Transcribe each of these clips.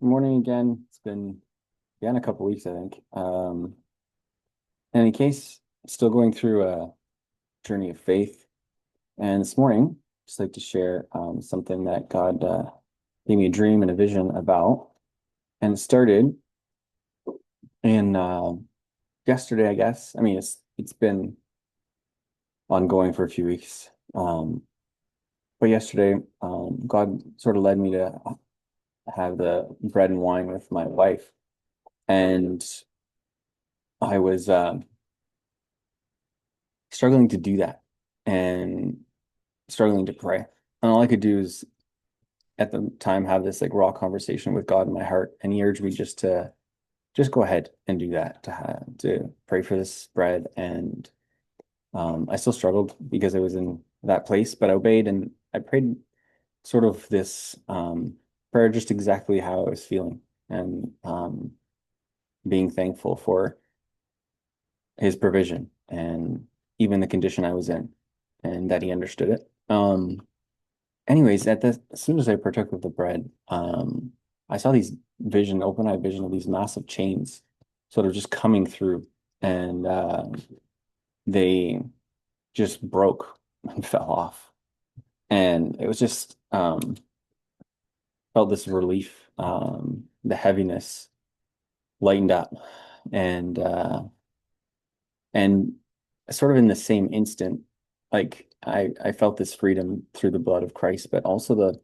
Morning again. It's been a couple weeks, I think. In any case, still going through a journey of faith. And this morning, just like to share something that God gave me a dream and a vision about. And it started in yesterday, I guess. I mean, it's been ongoing for a few weeks. But yesterday, God sort of led me to have the bread and wine with my wife, and I was struggling to do that and struggling to pray. And all I could do is at the time have this like raw conversation with God in my heart. And he urged me just go ahead and do that, to pray for this bread. And I still struggled because I was in that place, but I obeyed and I prayed sort of this prayer just exactly how I was feeling, and being thankful for his provision and even the condition I was in, and that he understood it. Anyways, as soon as I partook of the bread, I saw these open eye vision of these massive chains sort of just coming through, and they just broke and fell off. And it was just felt this relief, the heaviness lightened up, and and sort of in the same instant, like I felt this freedom through the blood of Christ, but also the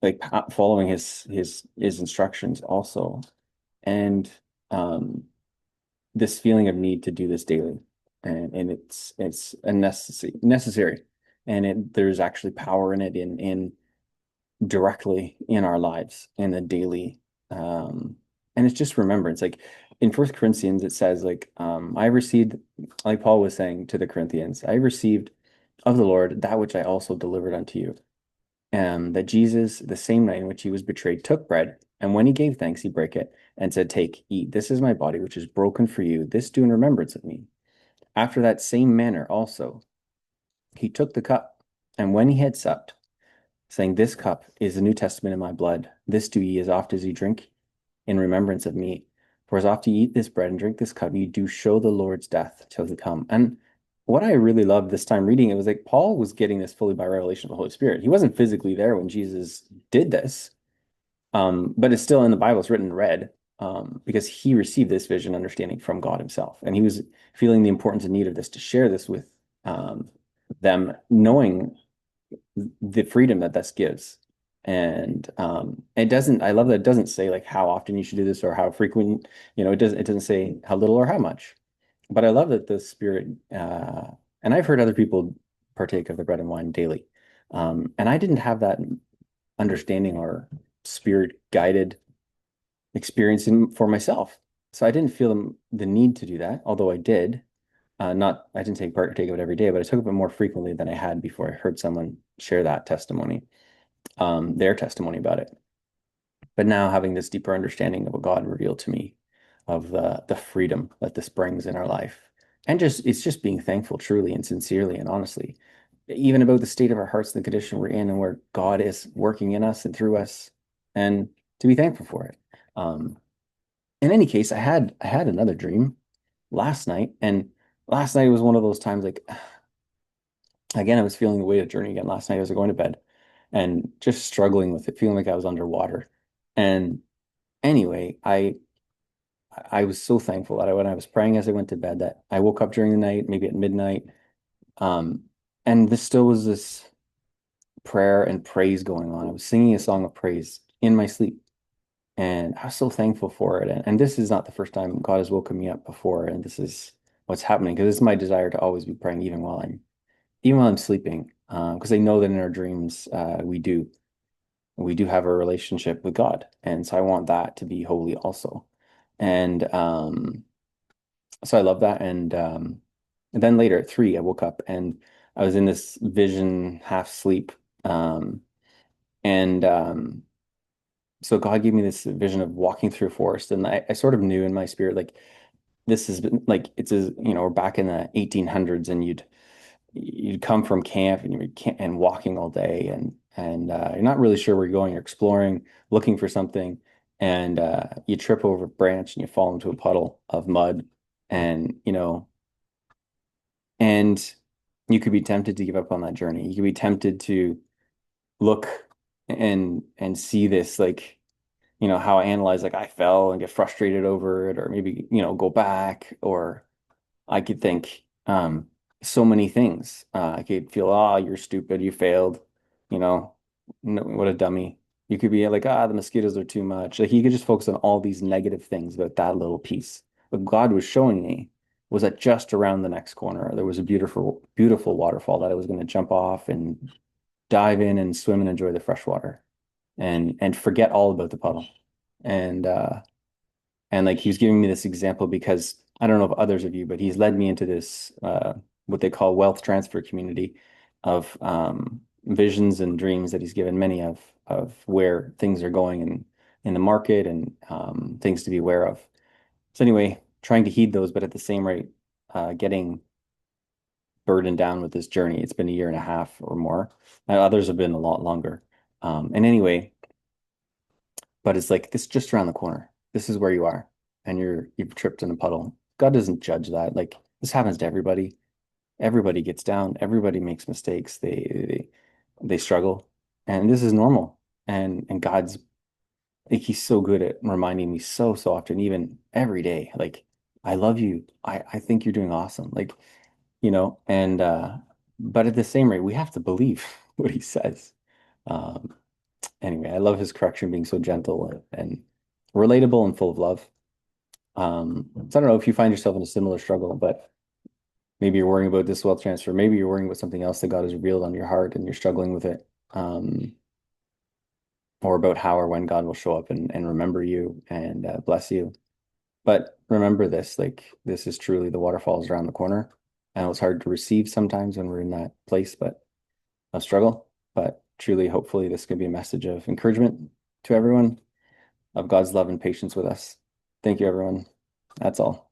like following his instructions also, and this feeling of need to do this daily, and it's a necessary, and there's actually power in it in directly in our lives in the daily, and it's just remembrance. Like in First Corinthians it says, like, I received, like Paul was saying to the Corinthians, I received of the Lord that which I also delivered unto you, that Jesus, the same night in which he was betrayed, took bread, and when he gave thanks, he brake it and said, Take, eat, this is my body, which is broken for you. This do in remembrance of me. After that same manner also, he took the cup, and when he had supped, saying, This cup is the New Testament in my blood. This do ye as oft as ye drink in remembrance of me. For as oft ye eat this bread and drink this cup, ye do show the Lord's death till he come. And what I really loved this time reading it was like Paul was getting this fully by revelation of the Holy Spirit. He wasn't physically there when Jesus did this, but it's still in the Bible. It's written in red, because he received this vision understanding from God himself. And he was feeling the importance and need of this to share this with them, knowing the freedom that this gives. And it doesn't, I love that it doesn't say like how often you should do this or how frequent, it doesn't say how little or how much. But I love that the Spirit, and I've heard other people partake of the bread and wine daily. And I didn't have that understanding or Spirit guided experience for myself. So I didn't feel the need to do that, although I did. I didn't partake of it every day, but I took it more frequently than I had before I heard someone share that testimony, their testimony about it. But now having this deeper understanding of what God revealed to me, of the freedom that this brings in our life, and it's just being thankful truly and sincerely and honestly, even about the state of our hearts and the condition we're in, and where God is working in us and through us, and to be thankful for it. In any case, I had another dream last night, and last night was one of those times, like, again, I was feeling the weight of journey again last night as I was going to bed, and just struggling with it, feeling like I was underwater. And anyway, I was so thankful that when I was praying as I went to bed, that I woke up during the night, maybe at midnight, um, and this still was this prayer and praise going on. I was singing a song of praise in my sleep, and I was so thankful for it. And this is not the first time God has woken me up before, and this is what's happening, because it's my desire to always be praying even while I'm sleeping, because I know that in our dreams, we do have a relationship with God, and so I want that to be holy also. And so I love that. And then later at 3, I woke up and I was in this vision, half sleep, and so God gave me this vision of walking through a forest, and I sort of knew in my spirit, like, this has been like, it's as we're back in the 1800s, and you'd come from camp and and walking all day and you're not really sure where you're going. You're exploring, looking for something, and you trip over a branch and you fall into a puddle of mud, and and you could be tempted to give up on that journey. You could be tempted to look and see this like how I analyze like I fell and get frustrated over it, or maybe go back, or I could think so many things. I could feel, oh, you're stupid, you failed, you know, no, what a dummy. You could be like, the mosquitoes are too much. Like you could just focus on all these negative things about that little piece. What God was showing me was that just around the next corner, there was a beautiful, beautiful waterfall that I was going to jump off and dive in and swim and enjoy the fresh water and forget all about the puddle. And and like he was giving me this example because I don't know if others of you, but he's led me into this what they call wealth transfer community of visions and dreams that he's given many of where things are going in the market and things to be aware of. So anyway, trying to heed those, but at the same rate, getting burdened down with this journey. It's been a year and a half or more. Others have been a lot longer. And anyway, but it's like this just around the corner. This is where you are, and you've tripped in a puddle. God doesn't judge that. Like this happens to everybody. Everybody gets down. Everybody makes mistakes. They struggle, and this is normal. And God's like He's so good at reminding me so often, even every day. Like I love you. I think you're doing awesome. Like and but at the same rate, we have to believe what He says. Um, anyway, I love his correction being so gentle and relatable and full of love. So I don't know if you find yourself in a similar struggle, but maybe you're worrying about this wealth transfer. Maybe you're worrying about something else that God has revealed on your heart and you're struggling with it. Or about how or when God will show up and remember you and bless you. But remember this, like this is truly the waterfalls around the corner. And it's hard to receive sometimes when we're in that place, but of struggle. But truly, hopefully, this can be a message of encouragement to everyone of God's love and patience with us. Thank you, everyone. That's all.